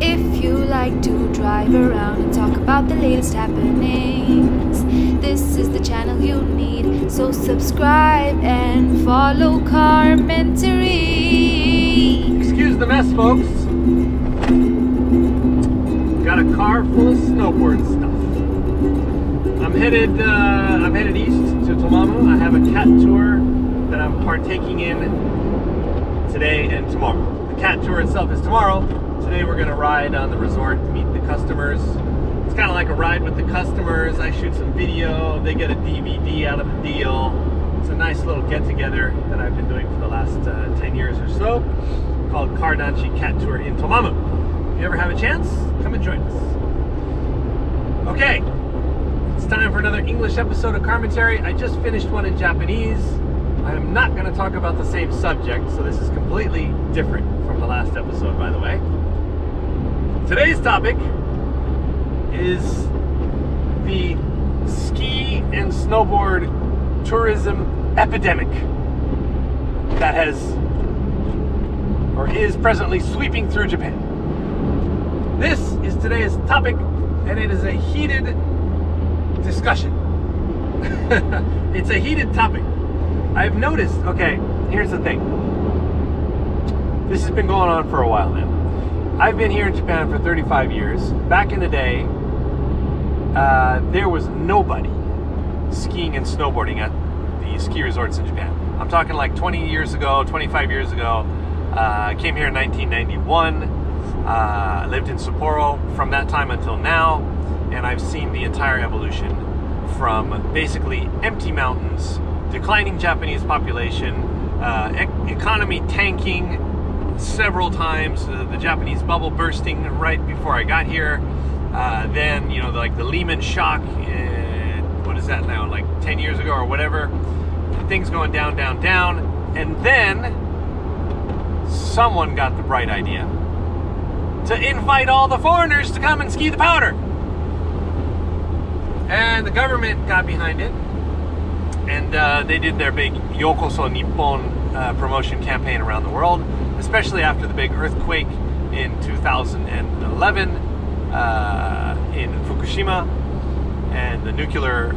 If you like to drive around and talk about the latest happenings, this is the channel you need. So subscribe and follow Carmentary. Excuse the mess, folks. Got a car full of snowboard stuff. I'm headed east to Tomamu. I have a cat tour that I'm partaking in today and tomorrow. The cat tour itself is tomorrow. Today we're going to ride on the resort, meet the customers. It's kind of like a ride with the customers. I shoot some video, they get a DVD out of the deal. It's a nice little get-together that I've been doing for the last 10 years or so, called Carmentary Cat Tour in Tomamu. If you ever have a chance, come and join us. Okay, it's time for another English episode of Carmentary. I just finished one in Japanese. I am not going to talk about the same subject, so this is completely different from the last episode, by the way. Today's topic is the ski and snowboard tourism epidemic that has or is presently sweeping through Japan. This is today's topic, and it is a heated discussion. It's a heated topic. I've noticed, okay, here's the thing. This has been going on for a while now. I've been here in Japan for 35 years. Back in the day, there was nobody skiing and snowboarding at the ski resorts in Japan. I'm talking like 20 years ago, 25 years ago. I came here in 1991, lived in Sapporo from that time until now, and I've seen the entire evolution from basically empty mountains, declining Japanese population, economy tanking several times, the Japanese bubble bursting right before I got here, then, you know, like the Lehman shock, what is that now, like 10 years ago or whatever, things going down, down, down, and then someone got the bright idea to invite all the foreigners to come and ski the powder. And the government got behind it, and they did their big Yokoso Nippon promotion campaign around the world, especially after the big earthquake in 2011 in Fukushima and the nuclear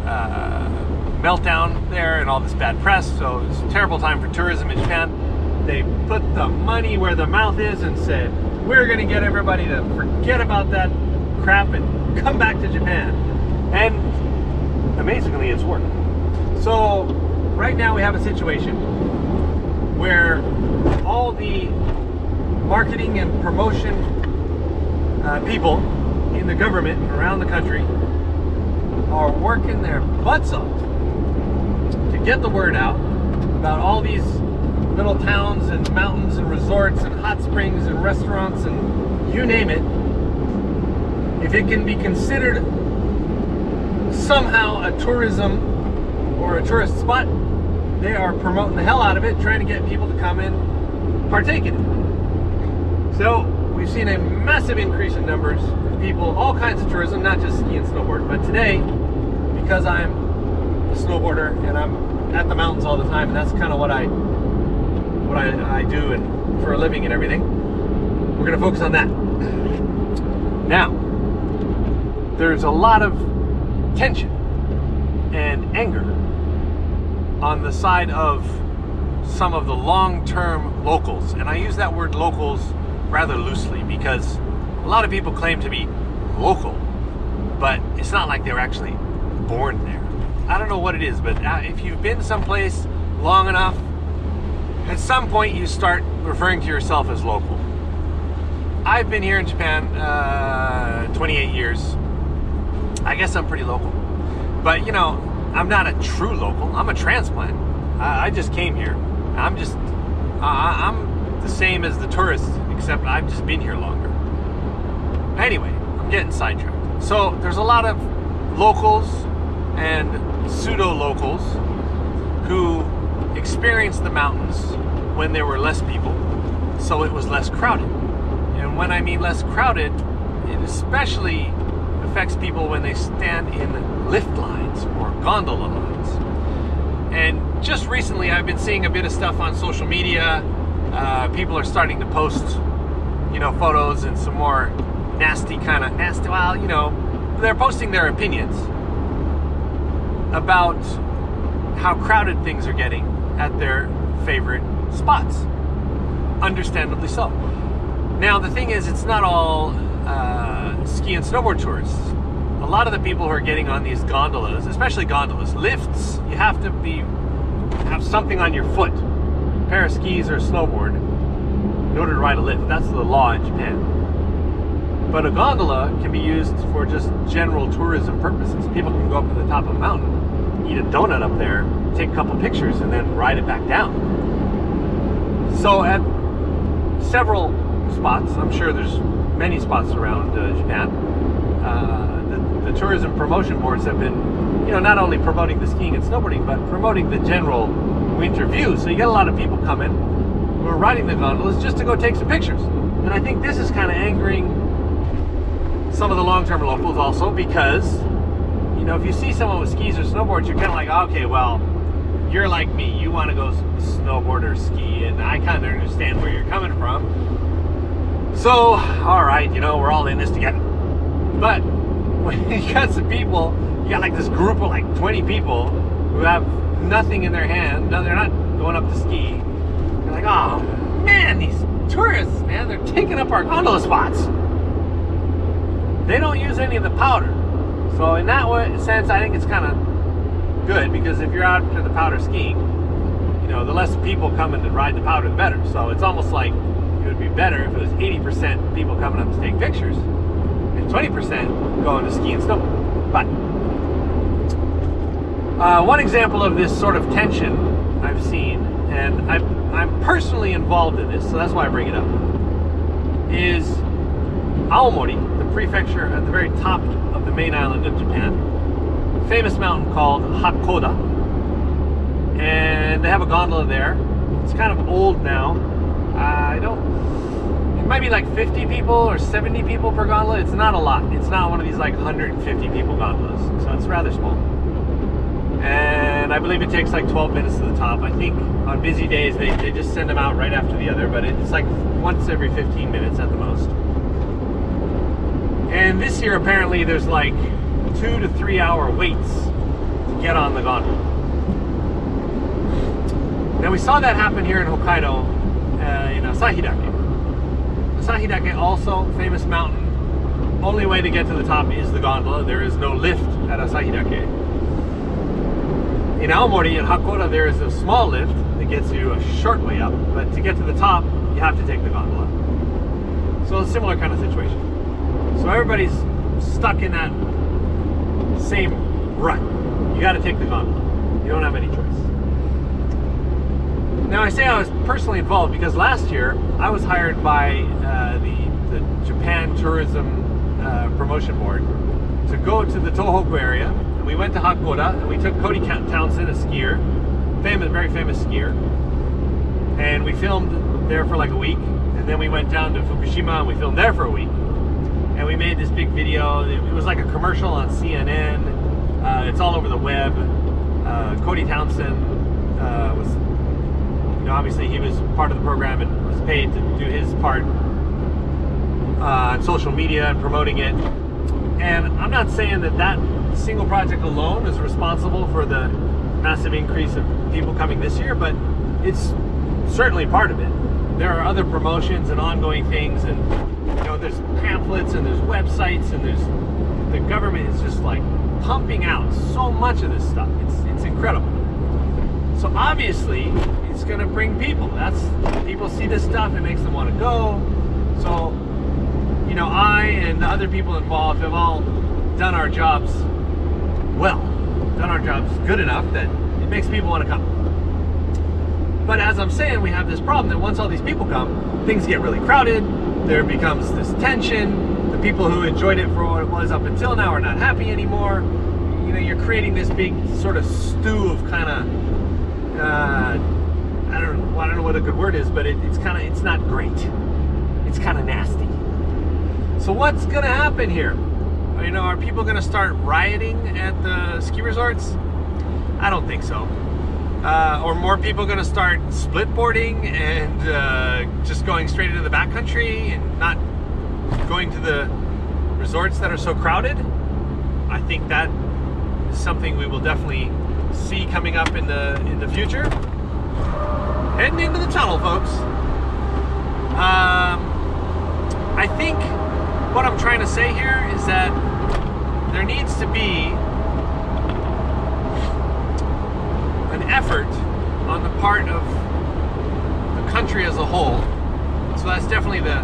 meltdown there and all this bad press. So it was a terrible time for tourism in Japan. They put the money where the mouth is and said, we're going to get everybody to forget about that crap and come back to Japan. And amazingly, it's worked. So right now we have a situation where all the marketing and promotion people in the government around the country are working their butts off to get the word out about all these little towns and mountains and resorts and hot springs and restaurants and you name it. If it can be considered somehow a tourism or a tourist spot, they are promoting the hell out of it, trying to get people to come and partake in it. So we've seen a massive increase in numbers of people, all kinds of tourism, not just ski and snowboard. But today, because I'm a snowboarder and I'm at the mountains all the time, and that's kind of what I do and for a living and everything, we're going to focus on that. Now, there's a lot of tension and anger on the side of some of the long-term locals, and I use that word locals rather loosely because a lot of people claim to be local, but it's not like they were actually born there. I don't know what it is, but if you've been someplace long enough, at some point you start referring to yourself as local. I've been here in Japan 28 years. I guess I'm pretty local, but you know, I'm not a true local. I'm a transplant. I just came here. I'm the same as the tourists, except I've just been here longer. Anyway, I'm getting sidetracked. So there's a lot of locals and pseudo-locals who experienced the mountains when there were less people, so it was less crowded. And when I mean less crowded, it especially affects people when they stand in lift lines or gondola lines. And just recently I've been seeing a bit of stuff on social media. People are starting to post photos and some more nasty, well, they're posting their opinions about how crowded things are getting at their favorite spots. Understandably so. Now, the thing is, it's not all ski and snowboard tourists. A lot of the people who are getting on these gondolas, especially gondolas, lifts, you have to have something on your foot, a pair of skis or a snowboard, in order to ride a lift. That's the law in Japan. But a gondola can be used for just general tourism purposes. People can go up to the top of a mountain, eat a donut up there, take a couple pictures, and then ride it back down. So at several spots, I'm sure there's many spots around Japan, the tourism promotion boards have been, not only promoting the skiing and snowboarding, but promoting the general winter view. So you get a lot of people coming who are riding the gondolas just to go take some pictures. And I think this is kind of angering some of the long-term locals also, because, if you see someone with skis or snowboards, you're kind of like, okay, well, you're like me. You want to go snowboard or ski, and I kind of understand where you're coming from. So, all right, we're all in this together. But when you got some people, you got like this group of like 20 people who have nothing in their hand. No, they're not going up to ski. They're like, oh man, these tourists, man, they're taking up our gondola spots. They don't use any of the powder. So in that sense, I think it's kind of good, because if you're out to the powder skiing, the less people coming to ride the powder, the better. So it's almost like it would be better if it was 80% people coming up to take pictures and 20% going to ski and snowboard. But one example of this sort of tension I've seen, and I'm personally involved in this, so that's why I bring it up, is Aomori, the prefecture at the very top of the main island of Japan. Famous mountain called Hakoda. And they have a gondola there. It's kind of old now. It might be like 50 people or 70 people per gondola. It's not a lot. It's not one of these like 150 people gondolas. So it's rather small. And I believe it takes like 12 minutes to the top. I think on busy days they just send them out right after the other, but it's like once every 15 minutes at the most. And this year apparently there's like 2 to 3 hour waits to get on the gondola. Now we saw that happen here in Hokkaido, in Asahidake. Asahidake, also famous mountain. Only way to get to the top is the gondola. There is no lift at Asahidake. In Aomori and Hakoda, there is a small lift that gets you a short way up, but to get to the top, you have to take the gondola. So it's a similar kind of situation. So everybody's stuck in that same rut. You got to take the gondola. You don't have any choice. Now I say I was personally involved because last year I was hired by the Japan Tourism Promotion Board to go to the Tohoku area. And we went to Hakoda and we took Cody Townsend, a skier, very famous skier, and we filmed there for like a week. And then we went down to Fukushima and we filmed there for a week. And we made this big video. It was like a commercial on CNN. It's all over the web. Cody Townsend was, obviously he was part of the program and was paid to do his part on social media and promoting it. And I'm not saying that single project alone is responsible for the massive increase of people coming this year, but it's certainly part of it. There are other promotions and ongoing things, and there's pamphlets and there's websites, and the government is just like pumping out so much of this stuff. It's incredible. So obviously it's going to bring people. People see this stuff, it makes them want to go. So I and the other people involved have all done our jobs well, done our jobs good enough that it makes people want to come. But as I'm saying, we have this problem that once all these people come, things get really crowded. There becomes this tension. The people who enjoyed it for what it was up until now are not happy anymore. You're creating this big sort of stew of kind of, I don't know what a good word is, but it's not great. It's kind of nasty. So what's going to happen here? Are people going to start rioting at the ski resorts? I don't think so. Or more people going to start split boarding and just going straight into the backcountry and going to the resorts that are so crowded. I think that is something we will definitely see coming up in the future. Heading into the tunnel, folks. I think what I'm trying to say here is that there needs to be an effort on the part of the country as a whole. So that's definitely the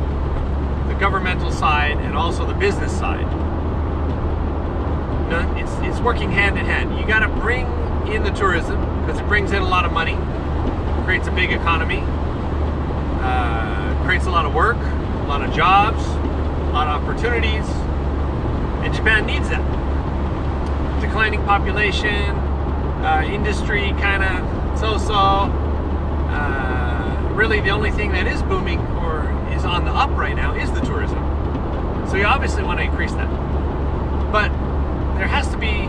governmental side and also the business side. You know, it's working hand in hand. You got to bring in the tourism because it brings in a lot of money, creates a big economy, creates a lot of work, a lot of jobs, a lot of opportunities, and Japan needs that. Declining population, industry kind of so-so. Really the only thing that is booming or is on the up right now is the tourism. So you obviously want to increase that. But there has to be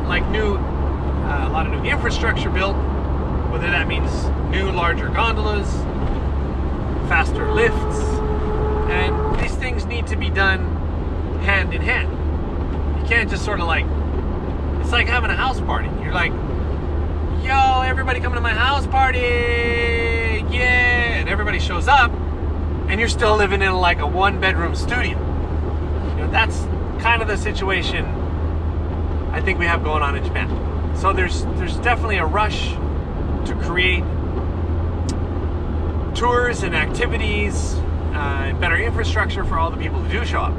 like a lot of new infrastructure built, whether that means new larger gondolas, faster lifts, and these things need to be done hand in hand. You can't just sort of like, it's like having a house party. You're like, yo, everybody coming to my house party, yeah, and everybody shows up, and you're still living in like a one-bedroom studio. You know, that's kind of the situation I think we have going on in Japan. So there's definitely a rush to create tours and activities and better infrastructure for all the people who do show up.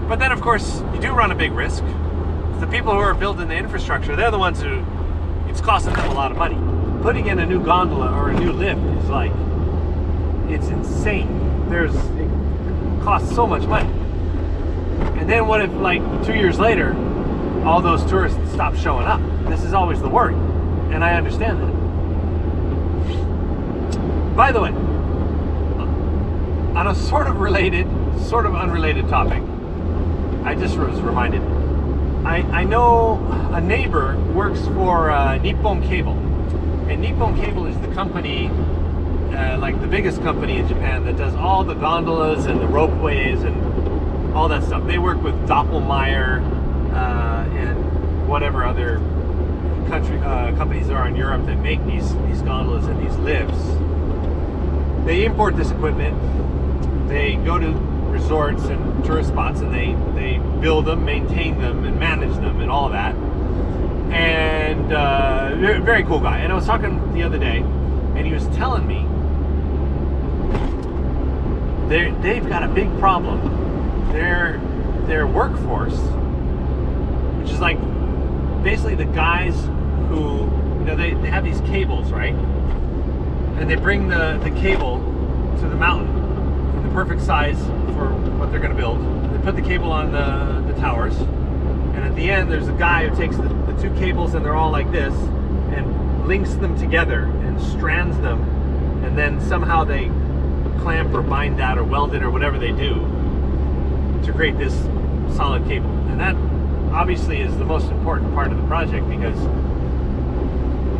But then, of course, you do run a big risk. The people who are building the infrastructure, they're the ones who, it's costing them a lot of money. Putting in a new gondola or a new lift is like, it's insane. It costs so much money. And then what if, like, 2 years later, all those tourists stop showing up? This is always the worry, and I understand that. By the way, on a sort of related, sort of unrelated topic, I just was reminded. I know a neighbor works for Nippon Cable, and Nippon Cable is the company, like the biggest company in Japan that does all the gondolas and the ropeways and all that stuff. They work with Doppelmayr and whatever other companies there are in Europe that make these gondolas and these lifts. They import this equipment. They go to resorts and tourist spots and they build them, maintain them, and manage them and all of that. And very cool guy. And I was talking the other day, and he was telling me they've got a big problem. Their workforce, which is like basically the guys who, you know, they have these cables, right? And they bring the cable to the mountain in the perfect size for what they're going to build. They put the cable on the towers, and at the end there's a guy who takes the two cables, and they're all like this, and links them together and strands them, and then somehow they clamp or bind that or weld it or whatever they do to create this solid cable. And that obviously is the most important part of the project, because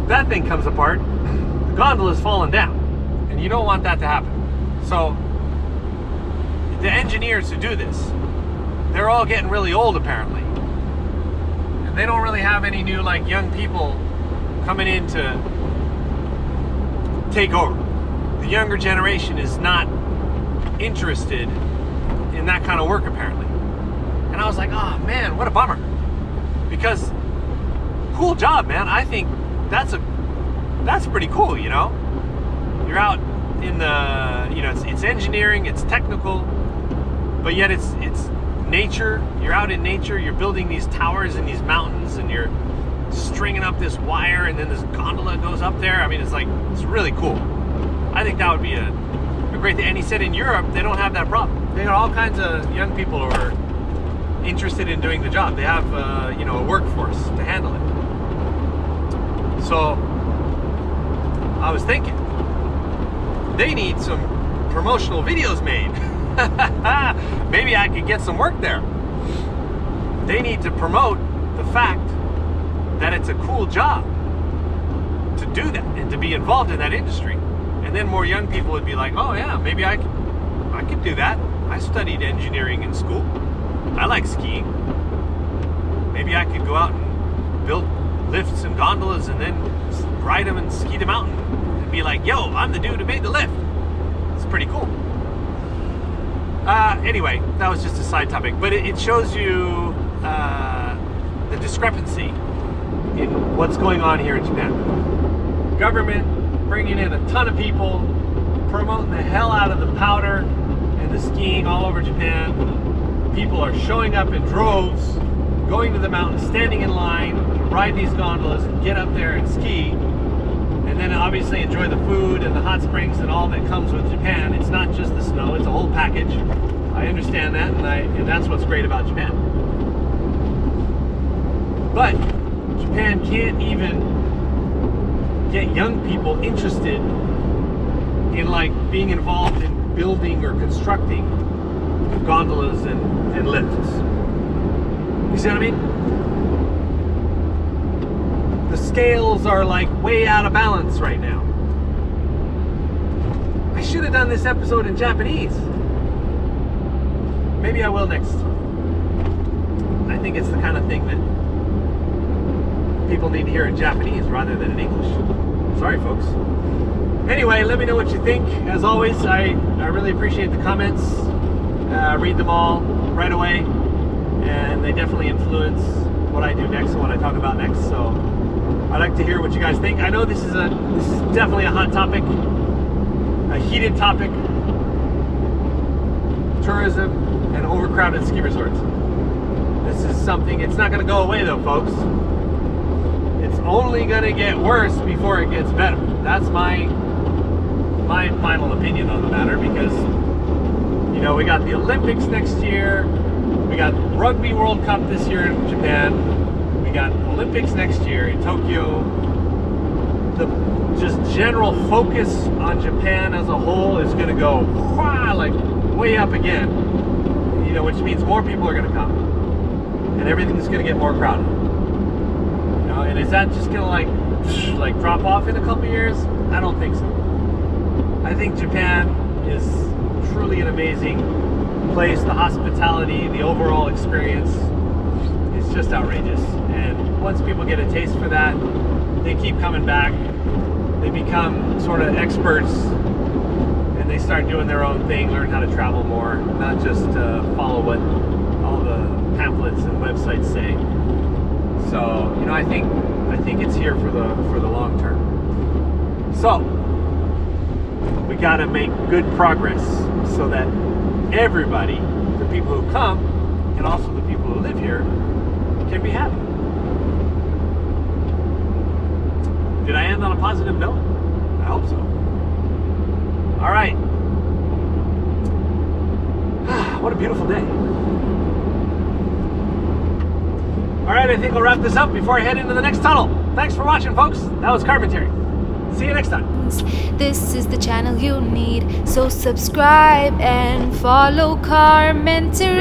if that thing comes apart, the gondola's falling down, and you don't want that to happen. So the engineers who do this, they're all getting really old apparently, and they don't really have any new like young people coming in to take over. The younger generation is not interested in that kind of work apparently. And I was like, oh man, what a bummer, because cool job, man. I think that's pretty cool, you know. You're out in the, you know, it's engineering, it's technical, but yet it's nature. You're out in nature, you're building these towers in these mountains, and you're stringing up this wire, and then this gondola goes up there. I mean, it's really cool. I think that would be a great thing. And he said in Europe, they don't have that problem. They got all kinds of young people who are interested in doing the job. They have, you know, a workforce to handle it. So I was thinking, they need some promotional videos made. Maybe I could get some work there. They need to promote the fact that it's a cool job to do that and to be involved in that industry. And then more young people would be like, oh yeah, maybe I I could do that. I studied engineering in school. I like skiing. Maybe I could go out and build lifts and gondolas and then ride them and ski the mountain and be like, yo, I'm the dude who made the lift. It's pretty cool. Anyway, that was just a side topic, but it shows you the discrepancy in what's going on here in Japan. Government bringing in a ton of people, promoting the hell out of the powder and the skiing all over Japan. People are showing up in droves, going to the mountain, standing in line to ride these gondolas and get up there and ski, and then obviously enjoy the food and the hot springs and all that comes with Japan. It's not just the snow, it's a whole package. I understand that, and that's what's great about Japan. But Japan can't even get young people interested in like being involved in building or constructing gondolas and lifts. You see what I mean? The scales are like way out of balance right now. I should have done this episode in Japanese. Maybe I will next. I think it's the kind of thing that people need to hear in Japanese rather than in English. Sorry, folks. Anyway, let me know what you think. As always, I really appreciate the comments. Read them all right away, and they definitely influence what I do next and what I talk about next. So I'd like to hear what you guys think. I know this is definitely a hot topic, a heated topic. Tourism and overcrowded ski resorts. This is something, it's not going to go away though, folks. It's only going to get worse before it gets better. That's my final opinion on the matter, because you know, we got the Olympics next year, we got Rugby World Cup this year in Japan, we got Olympics next year in Tokyo. The just general focus on Japan as a whole is going to go like way up again, you know, which means more people are going to come and everything's going to get more crowded, you know. And is that just going to like drop off in a couple years? I don't think so. I think Japan is truly an amazing place. The hospitality, the overall experience is just outrageous, and once people get a taste for that, they keep coming back. They become sort of experts, and they start doing their own thing, learn how to travel more, not just follow what all the pamphlets and websites say. So, you know, I think it's here for the long term. So we got to make good progress so that everybody, the people who come and also the people who live here, can be happy. Did I end on a positive note? I hope so. All right. What a beautiful day. All right, I think I'll wrap this up before I head into the next tunnel. Thanks for watching, folks. That was Carmentary. See you next time. This is the channel you need, so subscribe and follow Carmentary.